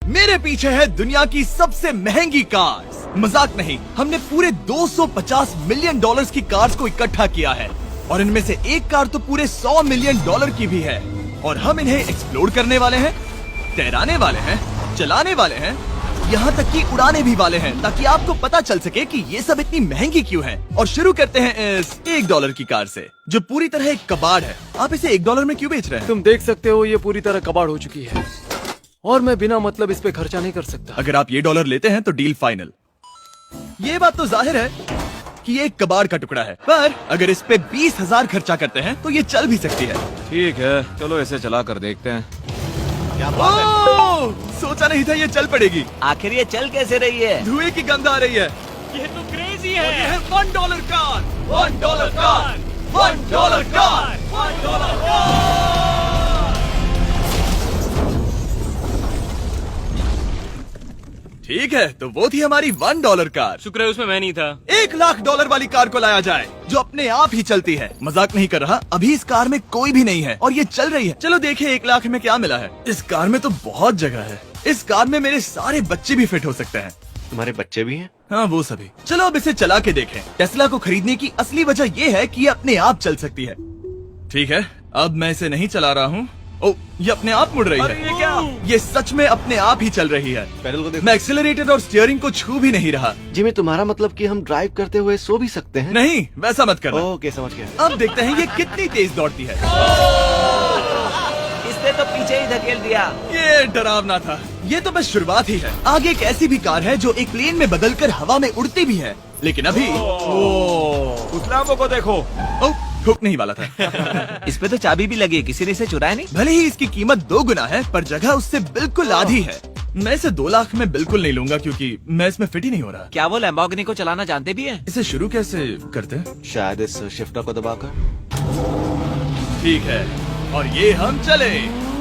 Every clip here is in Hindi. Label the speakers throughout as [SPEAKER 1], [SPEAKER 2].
[SPEAKER 1] मेरे पीछे है दुनिया की सबसे महंगी कार्स। मजाक नहीं, हमने पूरे 250 मिलियन डॉलर्स की कार्स को इकट्ठा किया है और इनमें से एक कार तो पूरे 100 मिलियन डॉलर की भी है। और हम इन्हें एक्सप्लोर करने वाले हैं, तैराने वाले हैं, चलाने वाले हैं, यहाँ तक कि उड़ाने भी वाले हैं, ताकि आपको पता चल सके कि ये सब इतनी महंगी क्यों है। और शुरू करते हैं इस $1 की कार से, जो पूरी तरह एक कबाड़ है। आप इसे $1 में क्यों बेच रहे हैं?
[SPEAKER 2] तुम देख सकते हो ये पूरी तरह कबाड़ हो चुकी है और मैं बिना मतलब इस पे खर्चा नहीं कर सकता।
[SPEAKER 1] अगर आप ये $1 लेते हैं तो डील फाइनल। ये बात तो जाहिर है कि ये एक कबाड़ का टुकड़ा है, पर अगर इस पे 20,000 खर्चा करते हैं तो ये चल भी सकती है।
[SPEAKER 3] ठीक है, चलो इसे चला कर देखते हैं।
[SPEAKER 1] क्या बात है? सोचा नहीं था ये चल पड़ेगी।
[SPEAKER 4] आखिर ये चल कैसे रही है?
[SPEAKER 1] धुएं की गंध आ रही है।
[SPEAKER 4] ये तो क्रेजी
[SPEAKER 1] और ये है $1 कार, $1 कार, $1 कार, $1 कार। ठीक है, तो वो थी हमारी $1 कार।
[SPEAKER 4] शुक्र है उसमें मैं नहीं था।
[SPEAKER 1] $1,00,000 वाली कार को लाया जाए, जो अपने आप ही चलती है। मजाक नहीं कर रहा, अभी इस कार में कोई भी नहीं है और ये चल रही है। चलो देखें 1 लाख में क्या मिला है। इस कार में तो बहुत जगह है। इस कार में मेरे सारे बच्चे भी फिट हो सकते हैं।
[SPEAKER 3] तुम्हारे बच्चे भी हैं?
[SPEAKER 1] हाँ, वो सभी। चलो अब इसे चला के देखें। टेस्ला को खरीदने की असली वजह ये है कि ये अपने आप चल सकती है। ठीक है, अब मैं इसे नहीं चला रहा हूँ। ओ, ये अपने आप मुड़ रही है।
[SPEAKER 4] ये क्या?
[SPEAKER 1] ये सच में अपने आप ही चल रही है।
[SPEAKER 3] पैडल को देखो।
[SPEAKER 1] मैं एक्सीलरेटर और स्टीयरिंग को छू भी नहीं रहा।
[SPEAKER 3] जिमी, तुम्हारा मतलब कि हम ड्राइव करते हुए सो भी सकते हैं?
[SPEAKER 1] नहीं, वैसा मत करना।
[SPEAKER 3] ओके, समझ गया।
[SPEAKER 1] अब देखते हैं ये कितनी तेज दौड़ती है।
[SPEAKER 4] इसने तो पीछे ही धकेल दिया।
[SPEAKER 1] ये डरावना था। ये तो बस शुरुआत ही है। आगे एक ऐसी भी कार है जो एक प्लेन में बदलकर हवा में उड़ती भी है, लेकिन अभी
[SPEAKER 3] उस लैम्बो को देखो।
[SPEAKER 1] ओ, हुक नहीं वाला था।
[SPEAKER 4] इस पे तो चाबी भी लगी है, किसी ने इसे चुराया नहीं।
[SPEAKER 1] भले ही इसकी कीमत 2 गुना है, पर जगह उससे बिल्कुल आधी है। मैं इसे 2 लाख में बिल्कुल नहीं लूंगा, क्योंकि मैं इसमें फिट ही नहीं हो रहा।
[SPEAKER 4] क्या वो लैम्बोर्गिनी को चलाना जानते भी हैं?
[SPEAKER 1] इसे शुरू कैसे करते हैं?
[SPEAKER 3] शायद इस शिफ्टर को दबाकर।
[SPEAKER 1] ठीक है, और ये हम चले।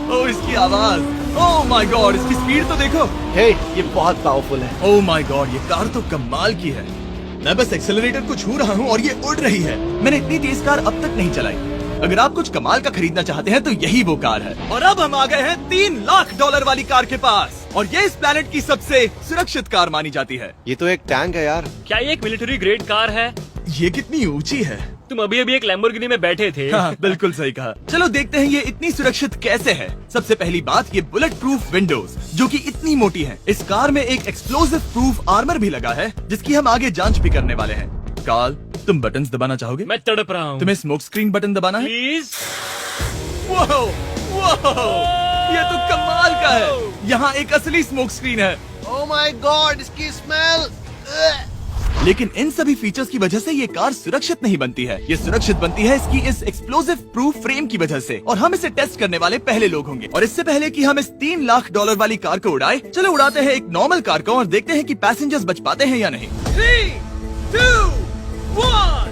[SPEAKER 1] ओ, इसकी आवाज, ओह माय गॉड, इसकी स्पीड तो देखो।
[SPEAKER 3] हे, ये बहुत पावरफुल है।
[SPEAKER 1] ओह माय गॉड, ये कार तो कमाल की है। मैं बस एक्सेलरेटर को छू रहा हूँ और ये उड़ रही है। मैंने इतनी तेज कार अब तक नहीं चलाई। अगर आप कुछ कमाल का खरीदना चाहते हैं तो यही वो कार है। और अब हम आ गए हैं $3 लाख वाली कार के पास, और ये इस प्लेनेट की सबसे सुरक्षित कार मानी जाती है।
[SPEAKER 3] ये तो एक टैंक है यार।
[SPEAKER 5] क्या ये एक मिलिट्री ग्रेड कार है?
[SPEAKER 1] ये कितनी ऊंची है।
[SPEAKER 5] तुम अभी अभी एक लैम्बोर्गिनी में बैठे थे।
[SPEAKER 1] हाँ, बिल्कुल सही कहा। चलो देखते हैं ये इतनी सुरक्षित कैसे है। सबसे पहली बात, ये बुलेट प्रूफ विंडोज, जो कि इतनी मोटी हैं। इस कार में एक एक्सप्लोसिव प्रूफ आर्मर भी लगा है, जिसकी हम आगे जांच भी करने वाले हैं। कार्ल, तुम बटन्स दबाना चाहोगे?
[SPEAKER 5] मैं तड़प रहा हूँ।
[SPEAKER 1] तुम्हें स्मोक स्क्रीन बटन दबाना है?
[SPEAKER 5] प्लीज।
[SPEAKER 1] वाह, वाह, ये तो कमाल का है। यहाँ एक असली स्मोक स्क्रीन है।
[SPEAKER 3] ओह माय गॉड, इसकी स्मेल।
[SPEAKER 1] लेकिन इन सभी फीचर्स की वजह से ये कार सुरक्षित नहीं बनती है। ये सुरक्षित बनती है इसकी इस एक्सप्लोसिव प्रूफ फ्रेम की वजह से, और हम इसे टेस्ट करने वाले पहले लोग होंगे। और इससे पहले कि हम इस $3 लाख वाली कार को उड़ाए, चलो उड़ाते हैं एक नॉर्मल कार को और देखते हैं कि पैसेंजर्स बच पाते हैं या नहीं। 3, 2, 1।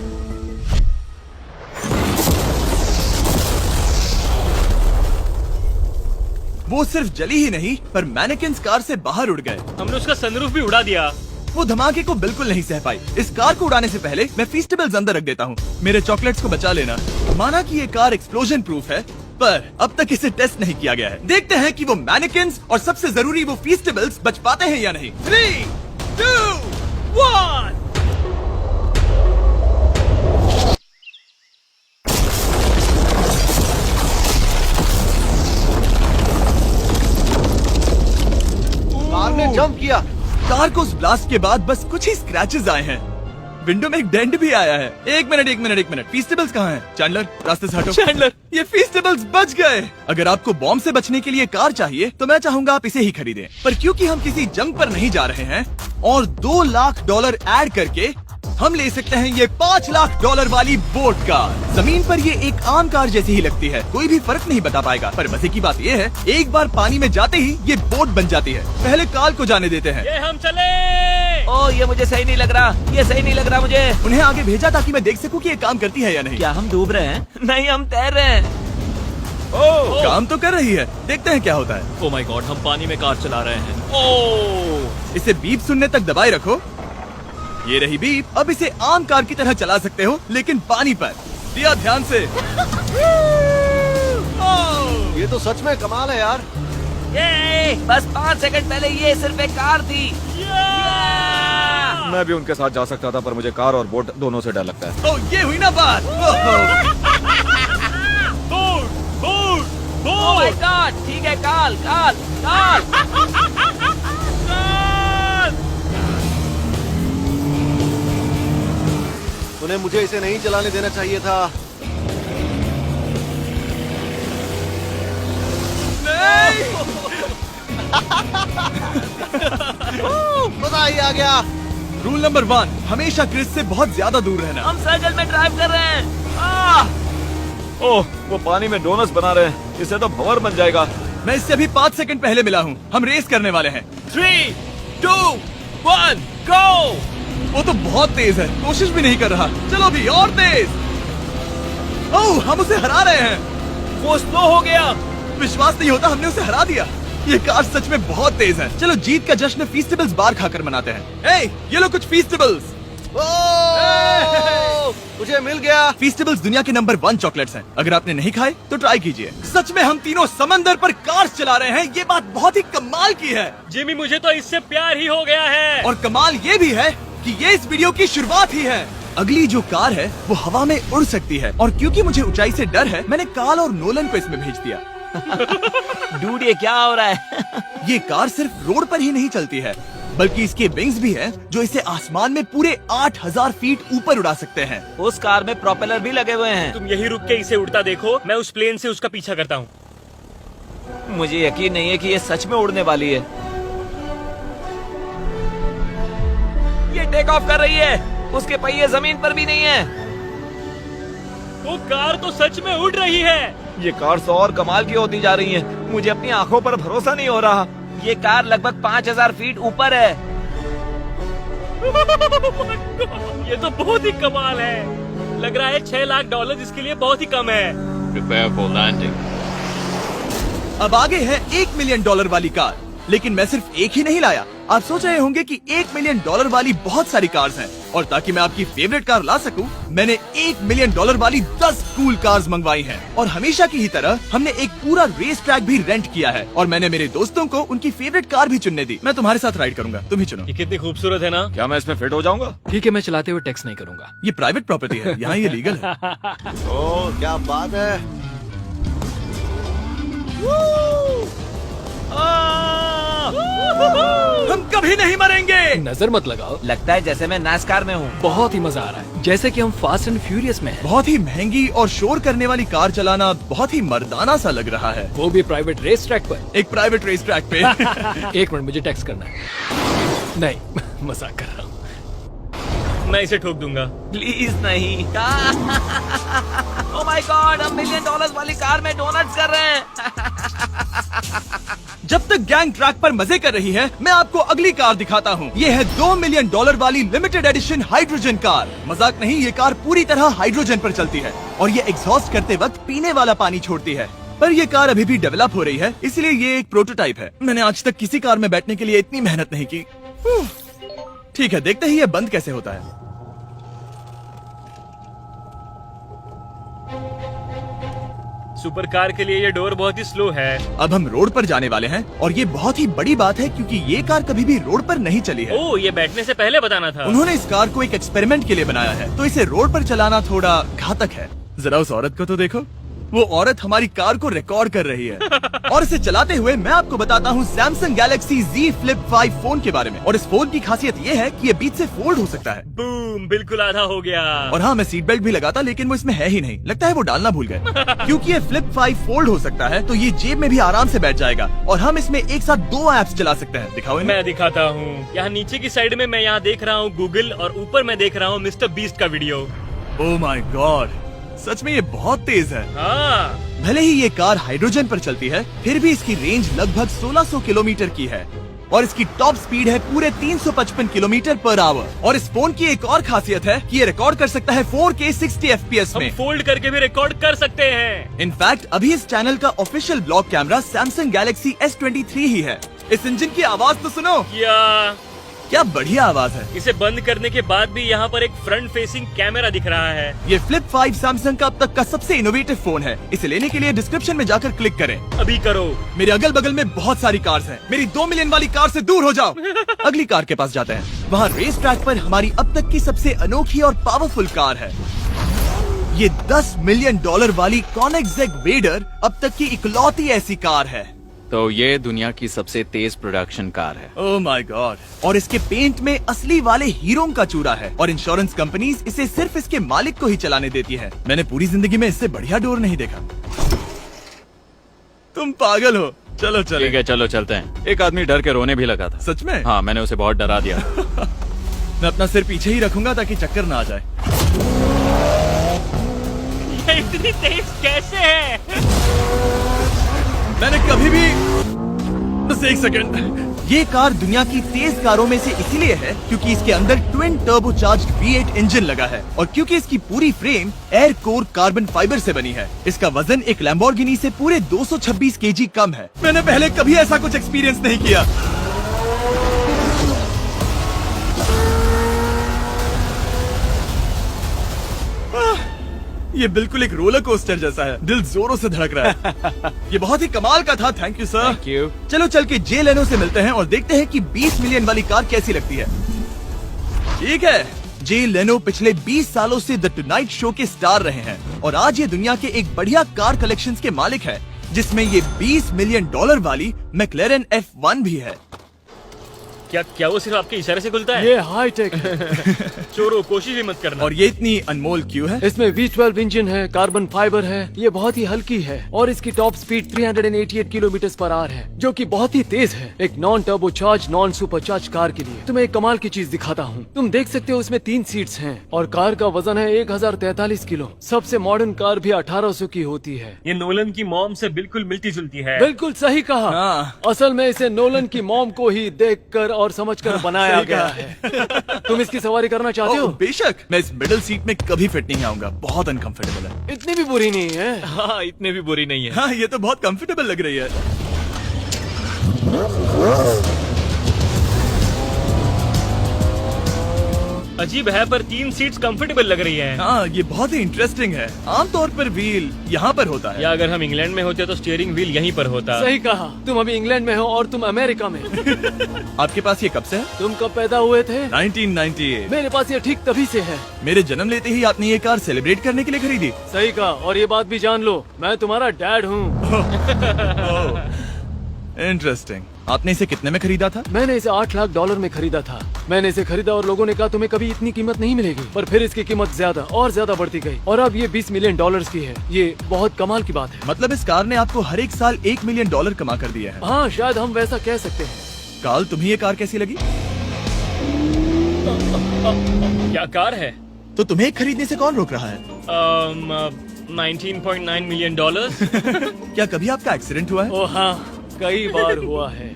[SPEAKER 1] वो सिर्फ जली ही नहीं, पर मैनेकिन्स कार से बाहर उड़ गए।
[SPEAKER 5] हमने उसका सनरूफ भी उड़ा दिया।
[SPEAKER 1] वो धमाके को बिल्कुल नहीं सह पाई। इस कार को उड़ाने से पहले मैं फीस्टेबल्स अंदर रख देता हूँ। मेरे चॉकलेट्स को बचा लेना। माना कि ये कार एक्सप्लोजन प्रूफ है, पर अब तक इसे टेस्ट नहीं किया गया है। देखते हैं कि वो मैनेकिन्स और सबसे जरूरी वो फीस्टेबल्स बच पाते हैं या नहीं। 3, 2, 1।
[SPEAKER 3] कार ने जंप किया।
[SPEAKER 1] कार को उस ब्लास्ट के बाद बस कुछ ही स्क्रैचेस आए हैं। विंडो में एक डेंट भी आया है। एक मिनट, फीस्टेबल्स कहाँ हैं? चैंडलर, रास्ते से हटो। चैंडलर, ये फीस्टेबल्स बच गए। अगर आपको बॉम्ब से बचने के लिए कार चाहिए तो मैं चाहूंगा आप इसे ही खरीदें। पर क्योंकि हम किसी जंग पर नहीं जा रहे हैं और $2 लाख ऐड करके हम ले सकते हैं ये $5 लाख वाली बोट कार। जमीन पर ये एक आम कार जैसी ही लगती है, कोई भी फर्क नहीं बता पाएगा। पर मजे की बात ये है, एक बार पानी में जाते ही ये बोट बन जाती है। पहले कार्ल को जाने देते हैं।
[SPEAKER 5] ये हम चले।
[SPEAKER 4] ओ, ये मुझे सही नहीं लग रहा। ये सही नहीं लग रहा मुझे।
[SPEAKER 1] उन्हें आगे भेजा ताकि मैं देख सकूं कि ये काम करती है या नहीं।
[SPEAKER 4] क्या हम डूब रहे हैं? नहीं, हम तैर रहे हैं।
[SPEAKER 1] काम तो कर रही है, देखते हैं क्या होता है।
[SPEAKER 5] ओ माय गॉड, हम पानी में कार चला रहे हैं। ओ,
[SPEAKER 1] इसे बीप सुनने तक दबाए रखो। ये रही बीप। अब इसे आम कार की तरह चला सकते हो, लेकिन पानी पर। दिया ध्यान से।
[SPEAKER 3] ये तो सच में कमाल है यार।
[SPEAKER 4] ये बस 5 सेकंड पहले ये सिर्फ एक कार थी।
[SPEAKER 2] मैं भी उनके साथ जा सकता था, पर मुझे कार और बोट दोनों से डर लगता है।
[SPEAKER 1] ओ ये हुई ना बात।
[SPEAKER 4] ओह माय गॉड, ठीक है, काल काल काल।
[SPEAKER 3] तूने मुझे इसे नहीं चलाने देना चाहिए था। मजा ही आ गया।
[SPEAKER 1] रूल नंबर 1, हमेशा क्रिस से बहुत ज्यादा दूर रहना।
[SPEAKER 4] हम सर्कल में ड्राइव कर रहे हैं।
[SPEAKER 2] ओह, वो पानी में डोनट्स बना रहे हैं। इससे तो भंवर बन जाएगा।
[SPEAKER 1] मैं इससे अभी 5 सेकंड पहले मिला हूँ। हम रेस करने वाले हैं।
[SPEAKER 5] 3, 2, 1, go!
[SPEAKER 1] वो तो बहुत तेज है, कोशिश भी नहीं कर रहा। चलो भी और तेज। ओह, हम उसे हरा रहे हैं।
[SPEAKER 5] वो स्लो हो गया।
[SPEAKER 1] विश्वास नहीं होता, हमने उसे हरा दिया। ये कार सच में बहुत तेज है। चलो जीत का जश्न फीस्टेबल्स बार खाकर मनाते हैं। ए, ये लो कुछ फीस्टेबल्स।
[SPEAKER 3] मुझे मिल गया।
[SPEAKER 1] फीस्टेबल्स दुनिया के नंबर 1 चॉकलेट्स हैं। अगर आपने नहीं खाए तो ट्राई कीजिए। सच में हम तीनों समंदर पर कार चला रहे हैं। ये बात बहुत ही कमाल की है।
[SPEAKER 5] जिमी, मुझे तो इससे प्यार ही हो गया है।
[SPEAKER 1] और कमाल ये भी है कि ये इस वीडियो की शुरुआत ही है। अगली जो कार है वो हवा में उड़ सकती है, और क्योंकि मुझे ऊंचाई से डर है, मैंने काल और नोलन को इसमें भेज दिया।
[SPEAKER 4] डूड, ये क्या हो रहा है?
[SPEAKER 1] ये कार सिर्फ रोड पर ही नहीं चलती है, बल्कि इसके विंग्स भी हैं, जो इसे आसमान में पूरे 8000 फीट ऊपर उड़ा सकते हैं।
[SPEAKER 4] उस कार में प्रोपेलर भी लगे हुए हैं।
[SPEAKER 5] तुम यही रुक के इसे उड़ता देखो, मैं उस प्लेन से उसका पीछा करता हूँ।
[SPEAKER 4] मुझे यकीन नहीं है कि ये सच में उड़ने वाली है। ये टेक ऑफ कर रही है। उसके पहिए जमीन पर भी नहीं है।
[SPEAKER 5] वो कार तो सच में उड़ रही है।
[SPEAKER 2] ये कार तो और कमाल की होती जा रही है। मुझे अपनी आंखों पर भरोसा नहीं हो रहा।
[SPEAKER 4] ये कार लगभग 5000 फीट ऊपर है।
[SPEAKER 5] ये तो बहुत ही कमाल है। लग रहा है $6 लाख इसके लिए बहुत ही कम है।
[SPEAKER 6] Prepare for landing.
[SPEAKER 1] अब आगे है $1 मिलियन वाली कार। लेकिन मैं सिर्फ एक ही नहीं लाया। आप सोच रहे होंगे कि $1 मिलियन वाली बहुत सारी कार्स हैं, और ताकि मैं आपकी फेवरेट कार ला सकूं, मैंने $1 मिलियन वाली 10 कूल कार्स मंगवाई हैं। और हमेशा की ही तरह हमने एक पूरा रेस ट्रैक भी रेंट किया है, और मैंने मेरे दोस्तों को उनकी फेवरेट कार भी चुनने दी। मैं तुम्हारे साथ राइड करूंगा, तुम ही चुनो।
[SPEAKER 5] ये कितनी खूबसूरत है ना।
[SPEAKER 2] क्या मैं इसमें फिट हो जाऊंगा?
[SPEAKER 7] ठीक है, मैं चलाते हुए टैक्स नहीं करूंगा।
[SPEAKER 1] ये प्राइवेट प्रॉपर्टी है, यहाँ ये लीगल है।
[SPEAKER 3] ओह, क्या बात है।
[SPEAKER 1] हम कभी नहीं मरेंगे।
[SPEAKER 7] नजर मत लगाओ।
[SPEAKER 4] लगता है जैसे मैं नास्कार में हूँ।
[SPEAKER 7] बहुत ही मजा आ रहा है, जैसे कि हम फास्ट एंड फ्यूरियस में हैं।
[SPEAKER 1] बहुत ही महंगी और शोर करने वाली कार चलाना बहुत ही मर्दाना सा लग रहा है।
[SPEAKER 7] वो भी प्राइवेट रेस ट्रैक पर।
[SPEAKER 1] एक प्राइवेट रेस ट्रैक पे।
[SPEAKER 7] 1 मिनट, मुझे टैक्स करना है। नहीं, मजाक कर रहा हूँ।
[SPEAKER 5] मैं इसे ठोक दूंगा।
[SPEAKER 4] प्लीज नहीं। ओह माय गॉड, हम $1 मिलियन वाली कार में डोनट्स कर रहे हैं।
[SPEAKER 1] जब तक गैंग ट्रैक पर मजे कर रही है, मैं आपको अगली कार दिखाता हूँ। ये है $2 मिलियन वाली लिमिटेड एडिशन हाइड्रोजन कार। मजाक नहीं, ये कार पूरी तरह हाइड्रोजन पर चलती है, और ये एग्जॉस्ट करते वक्त पीने वाला पानी छोड़ती है। पर ये कार अभी भी डेवलप हो रही है, इसलिए ये एक प्रोटोटाइप है। मैंने आज तक किसी कार में बैठने के लिए इतनी मेहनत नहीं की। ठीक है, देखते ही ये बंद कैसे होता है।
[SPEAKER 5] सुपर कार के लिए ये डोर बहुत ही स्लो है।
[SPEAKER 1] अब हम रोड पर जाने वाले हैं, और ये बहुत ही बड़ी बात है, क्योंकि ये कार कभी भी रोड पर नहीं चली है।
[SPEAKER 5] ओह, ये बैठने से पहले बताना था।
[SPEAKER 1] उन्होंने इस कार को एक एक्सपेरिमेंट के लिए बनाया है, तो इसे रोड पर चलाना थोड़ा घातक है। जरा उस औरत को तो देखो। वो औरत हमारी कार को रिकॉर्ड कर रही है। और इसे चलाते हुए मैं आपको बताता हूँ Samsung Galaxy Z Flip 5 phone के बारे में। और इस फोन की खासियत ये है कि ये बीच से फोल्ड हो सकता है।
[SPEAKER 5] बूम, बिल्कुल आधा हो गया।
[SPEAKER 1] और हाँ, मैं सीट बेल्ट भी लगाता, लेकिन वो इसमें है ही नहीं। लगता है वो डालना भूल गए। क्योंकि ये Flip 5 फोल्ड हो सकता है, तो ये जेब में भी आराम से बैठ जाएगा, और हम इसमें एक साथ 2 ऐप्स चला सकते हैं। दिखाओ इन्हें।
[SPEAKER 5] मैं दिखाता हूँ। यहाँ नीचे की साइड में मैं यहाँ देख रहा हूँ गूगल, और ऊपर मैं देख रहा हूँ मिस्टर बीस्ट का वीडियो।
[SPEAKER 1] ओह माय गॉड, सच में ये बहुत तेज है।
[SPEAKER 5] हाँ,
[SPEAKER 1] भले ही ये कार हाइड्रोजन पर चलती है, फिर भी इसकी रेंज लगभग 1600 किलोमीटर की है, और इसकी टॉप स्पीड है पूरे 355 किलोमीटर पर आवर। और इस फोन की एक और खासियत है कि ये रिकॉर्ड कर सकता है 4K 60 FPS
[SPEAKER 5] हम
[SPEAKER 1] में।
[SPEAKER 5] फोल्ड करके भी रिकॉर्ड कर सकते हैं।
[SPEAKER 1] इनफैक्ट अभी इस चैनल का official blog camera Samsung Galaxy S23 ही है। इस इंजन की आवाज तो सुनो।
[SPEAKER 5] या
[SPEAKER 1] क्या बढ़िया आवाज है।
[SPEAKER 5] इसे बंद करने के बाद भी यहाँ पर एक फ्रंट फेसिंग कैमरा दिख रहा है।
[SPEAKER 1] ये फ्लिप 5 सैमसंग का अब तक का सबसे इनोवेटिव फोन है। इसे लेने के लिए डिस्क्रिप्शन में जाकर क्लिक करें।
[SPEAKER 5] अभी करो।
[SPEAKER 1] मेरे अगल बगल में बहुत सारी कार्स हैं। मेरी 2 मिलियन वाली कार से दूर हो जाओ। अगली कार के पास जाते हैं। वहाँ रेस ट्रैक पर हमारी अब तक की सबसे अनोखी और पावरफुल कार है। ये $10 मिलियन वाली कॉनिग्सेग वेडर अब तक की इकलौती ऐसी कार है।
[SPEAKER 6] तो ये दुनिया की सबसे तेज प्रोडक्शन कार है।
[SPEAKER 1] Oh my God. और इसके पेंट में असली वाले हीरों का चूरा है और इंश्योरेंस कंपनीज इसे सिर्फ इसके मालिक को ही चलाने देती है। मैंने पूरी जिंदगी में इससे बढ़िया डोर नहीं देखा। तुम पागल हो। चलो चलो।
[SPEAKER 6] ठीक है चलो चलते हैं। एक आदमी डर के रोने भी लगा था।
[SPEAKER 1] सच में?
[SPEAKER 6] हाँ मैंने उसे बहुत डरा दिया।
[SPEAKER 1] मैं अपना सिर पीछे ही रखूंगा ताकि चक्कर ना आ जाए।
[SPEAKER 5] ये इतनी तेज कैसे है?
[SPEAKER 1] मैंने कभी भी बस एक सेकंड। ये कार दुनिया की तेज कारों में से इसीलिए है क्योंकि इसके अंदर ट्विन टर्बोचार्ज्ड V8 इंजन लगा है और क्योंकि इसकी पूरी frame air core carbon fibre से बनी है। इसका वजन एक लैम्बोर्गिनी से पूरे 226 kg कम है। मैंने पहले कभी ऐसा कुछ एक्सपीरियंस नहीं किया। ये बिल्कुल एक रोलर कोस्टर जैसा है। दिल जोरों से धड़क रहा है। ये बहुत ही कमाल का था। Thank you sir.
[SPEAKER 6] Thank you.
[SPEAKER 1] चलो चल के जे लेनो से मिलते हैं और देखते हैं कि 20 मिलियन वाली कार कैसी लगती है। ठीक है। जे लेनो पिछले 20 सालों से द टुनाइट शो के स्टार रहे हैं और आज ये दुनिया के एक बढ़िया कार कलेक्शंस के मालिक है जिसमें ये $20 मिलियन वाली मैक्लेरन F1 भी है।
[SPEAKER 5] क्या वो सिर्फ आपके इशारे से खुलता है?
[SPEAKER 2] ये हाई टेक है।
[SPEAKER 5] चोरों कोशिश भी मत करना।
[SPEAKER 1] और ये इतनी अनमोल क्यों है?
[SPEAKER 2] इसमें V12 इंजन है, कार्बन फाइबर है, ये बहुत ही हल्की है और इसकी top speed 388 kilometre per hour है जो कि बहुत ही तेज है एक non turbocharge non supercharge car के लिए। तुम्हें एक कमाल की चीज दिखाता हूँ। तुम देख सकते हो इसमें 3 सीट्स हैं और कार का वजन है 1043 किलो। सबसे मॉडर्न कार भी 1800 की होती है।
[SPEAKER 5] ये नोलन की मॉम से बिल्कुल मिलती जुलती है।
[SPEAKER 2] बिल्कुल सही कहा।
[SPEAKER 1] हाँ।
[SPEAKER 2] असल में इसे नोलन की मॉम को ही देखकर और समझकर बनाया
[SPEAKER 1] सही
[SPEAKER 2] गया
[SPEAKER 1] कहा।
[SPEAKER 2] है। तुम इसकी सवारी करना चाहते हो?
[SPEAKER 1] बेशक। मैं इस मिडिल सीट में कभी फिट नहीं आऊंगा। बहुत अनकंफर्टेबल है।
[SPEAKER 2] इतनी भी बुरी नहीं है।
[SPEAKER 5] हाँ इतने भी बुरी नहीं है।
[SPEAKER 1] हाँ ये तो बहुत कंफर्टेबल लग रही है।
[SPEAKER 5] अजीब है पर 3 सीट्स कंफर्टेबल लग रही हैं।
[SPEAKER 1] हाँ ये बहुत ही इंटरेस्टिंग है। आमतौर पर व्हील यहाँ पर होता है।
[SPEAKER 5] या अगर हम इंग्लैंड में होते तो स्टीयरिंग व्हील यहीं पर होता।
[SPEAKER 2] सही कहा। तुम अभी इंग्लैंड में हो और तुम अमेरिका में।
[SPEAKER 1] आपके पास ये कब से है?
[SPEAKER 2] तुम कब पैदा हुए थे?
[SPEAKER 1] 1998।
[SPEAKER 2] मेरे पास ये ठीक तभी से है।
[SPEAKER 1] मेरे जन्म लेते ही आपने ये कार सेलिब्रेट करने के लिए खरीदी।
[SPEAKER 2] सही कहा। और ये बात भी जान लो, मैं तुम्हारा डैड हूँ।
[SPEAKER 1] इंटरेस्टिंग। आपने इसे कितने में खरीदा था?
[SPEAKER 2] मैंने इसे $8 लाख में खरीदा था। मैंने इसे खरीदा और लोगों ने कहा तुम्हें कभी इतनी कीमत नहीं मिलेगी, पर फिर इसकी कीमत ज्यादा और ज्यादा बढ़ती गई और अब ये $20 मिलियन की है। ये बहुत कमाल की बात है।
[SPEAKER 1] मतलब इस कार ने आपको हर एक साल $1 मिलियन कमा कर दिया है।
[SPEAKER 2] हाँ शायद हम वैसा कह सकते हैं।
[SPEAKER 1] काल तुम्हें ये कार कैसी लगी?
[SPEAKER 5] क्या कार है?
[SPEAKER 1] तो तुम्हें खरीदने से कौन रोक रहा है?
[SPEAKER 5] 19.9 मिलियन डॉलर।
[SPEAKER 1] क्या कभी आपका एक्सीडेंट हुआ है?
[SPEAKER 2] ओ हाँ, कई बार हुआ है।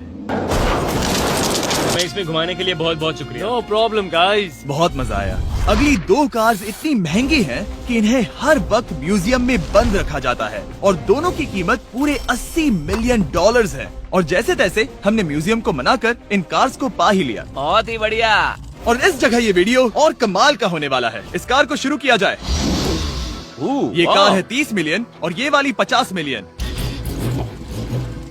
[SPEAKER 5] मैं इसमें घुमाने के लिए बहुत बहुत शुक्रिया।
[SPEAKER 2] No problem guys.
[SPEAKER 1] बहुत मजा आया। अगली 2 कार्स इतनी महंगी हैं कि इन्हें हर वक्त म्यूजियम में बंद रखा जाता है और दोनों की कीमत पूरे $80 मिलियन है। और जैसे तैसे हमने म्यूजियम को मनाकर इन कार्स को पा ही लिया।
[SPEAKER 4] बहुत ही बढ़िया।
[SPEAKER 1] और इस जगह ये वीडियो और कमाल का होने वाला है। इस कार को शुरू किया जाए। ये कार है 30 मिलियन और ये वाली 50 मिलियन।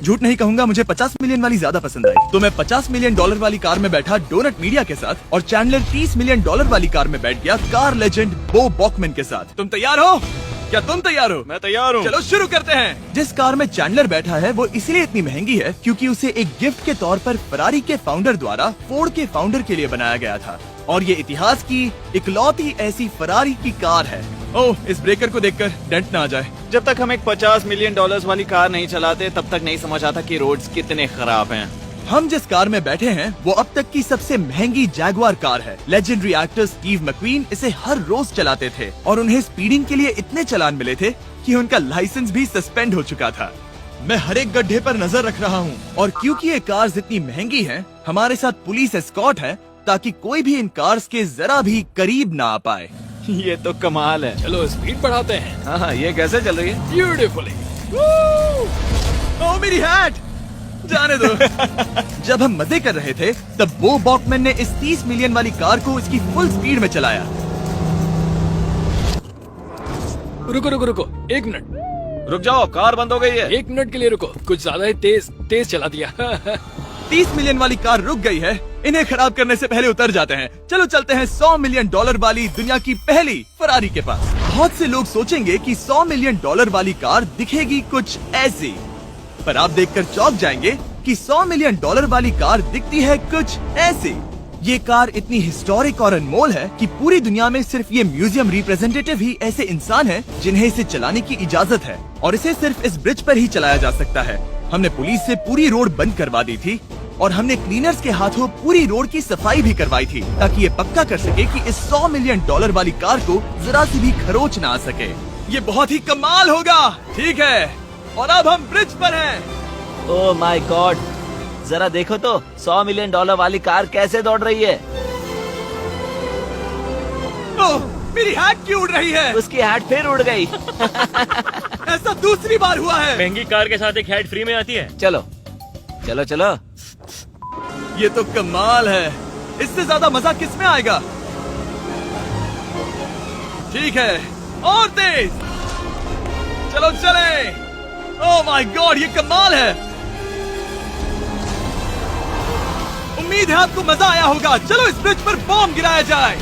[SPEAKER 1] झूठ नहीं कहूंगा, मुझे 50 मिलियन वाली ज्यादा पसंद आई। तो मैं $50 मिलियन वाली कार में बैठा डोनट मीडिया के साथ और चैंडलर $30 मिलियन वाली कार में बैठ गया कार लेजेंड बो बॉकमैन के साथ। तुम तैयार हो? क्या तुम तैयार हो?
[SPEAKER 6] मैं तैयार हूँ।
[SPEAKER 1] चलो शुरू करते हैं। जिस कार में चैंडलर बैठा है वो इसलिए इतनी महंगी है क्योंकि उसे एक गिफ्ट के तौर पर फरारी के फाउंडर द्वारा फोर्ड के फाउंडर के लिए बनाया गया था और ये इतिहास की इकलौती ऐसी फरारी की कार है। ओह, इस ब्रेकर को देखकर डेंट ना आ जाए।
[SPEAKER 6] जब तक हम एक $50 मिलियन वाली कार नहीं चलाते तब तक नहीं समझ आता कि रोड्स कितने खराब हैं।
[SPEAKER 1] हम जिस कार में बैठे हैं वो अब तक की सबसे महंगी जैगवार कार है। लेजेंडरी एक्टर स्टीव मैक्वीन इसे हर रोज चलाते थे और उन्हें स्पीडिंग के लिए इतने चालान मिले थे कि उनका लाइसेंस भी सस्पेंड हो चुका था। मैं हर एक गड्ढे पर नजर रख रहा हूँ और क्योंकि ये कार्स इतनी महंगी हैं, हमारे साथ पुलिस एस्कॉर्ट है ताकि कोई भी इन कार्स के जरा भी करीब ना आ पाए।
[SPEAKER 6] ये तो कमाल है।
[SPEAKER 7] चलो स्पीड बढ़ाते हैं।
[SPEAKER 6] हाँ ये कैसे चल रही है?
[SPEAKER 7] ब्यूटीफुली।
[SPEAKER 1] ओह मेरी हैट! जाने दो। जब हम मजे कर रहे थे तब बो बॉकमैन ने इस 30 मिलियन वाली कार को इसकी फुल स्पीड में चलाया।
[SPEAKER 7] रुको रुको रुको, 1 मिनट।
[SPEAKER 6] रुक जाओ, कार बंद हो गई है।
[SPEAKER 7] 1 मिनट के लिए रुको, कुछ ज्यादा ही तेज चला दिया।
[SPEAKER 1] 30 मिलियन वाली कार रुक गई है। इन्हें खराब करने से पहले उतर जाते हैं। चलो चलते हैं $100 मिलियन वाली दुनिया की पहली फरारी के पास। बहुत से लोग सोचेंगे कि $100 मिलियन वाली कार दिखेगी कुछ ऐसी, पर आप देखकर चौंक जाएंगे कि $100 मिलियन वाली कार दिखती है कुछ ऐसी। ये कार इतनी हिस्टोरिक और अनमोल है कि पूरी दुनिया में सिर्फ ये म्यूजियम रिप्रेजेंटेटिव ही ऐसे इंसान हैं जिन्हें इसे चलाने की इजाजत है, और इसे सिर्फ इस ब्रिज पर ही चलाया जा सकता है। हमने पुलिस से पूरी रोड बंद करवा दी थी और हमने क्लीनर्स के हाथों पूरी रोड की सफाई भी करवाई थी, ताकि ये पक्का कर सके कि इस $100 मिलियन वाली कार को जरा सी भी खरोच ना आ सके। ये बहुत ही कमाल होगा, ठीक है? और अब हम ब्रिज पर हैं।
[SPEAKER 4] ओह माय गॉड, जरा देखो तो $100 मिलियन वाली कार कैसे दौड़ रही है।
[SPEAKER 1] ओह, मेरी हैट क्यों उड़ रही है?
[SPEAKER 4] उसकी हैट फिर उड़ गई।
[SPEAKER 1] ऐसा दूसरी बार हुआ है।
[SPEAKER 5] महंगी कार के साथ एक हेड फ्री में आती है।
[SPEAKER 4] चलो चलो चलो।
[SPEAKER 1] ये तो कमाल है। इससे ज्यादा मजा किस में आएगा? ठीक है, और तेज। चलो चले। ओह माय गॉड, ये कमाल है। उम्मीद है आपको मजा आया होगा। चलो इस ब्रिज पर बॉम्ब गिराया जाए।